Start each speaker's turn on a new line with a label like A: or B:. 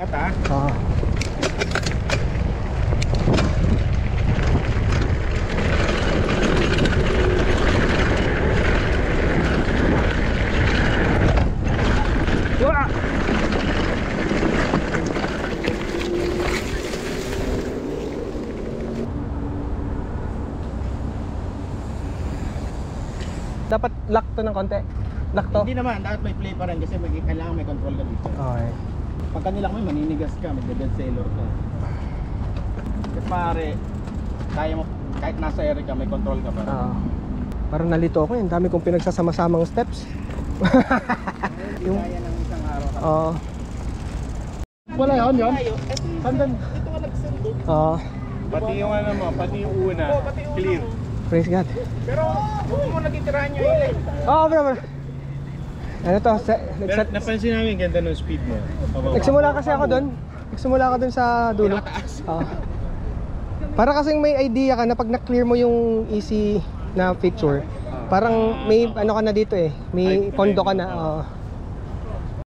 A: Ata?
B: Oo. Wala. Dapat lock to ng konti. Lock to.
A: Hindi naman, dapat may play pa rin kasi kailangan may control ka dito.
B: Okay.
A: Pag kanila may maninigas ka, magde-dead sailor ka. Kasi pare, kaya mo, kahit nasa area ka, may control ka pa rin.
B: Oo. Parang nalito ako eh. Dami kong pinagsasama-samang steps.
A: Yung kaya ng isang araw ka.
B: Oo.
A: Wala yun?
B: Pandan.
A: Dito ka nagsundo.
B: Oo.
C: Pati yung ano mo, pati yung una, clear.
B: Praise God.
A: Pero huwag mo nagtitirahan nyo ilay.
B: Oo, bro. Ano to?
C: Pero napansin namin ganda ng speed mo.
B: Nagsimula kasi ako doon. Nagsimula ako doon sa dulo. Oo. Para kasing may idea ka na pag na-clear mo yung easy na picture, parang may ano ka na dito eh. May pondo ka na. Oo.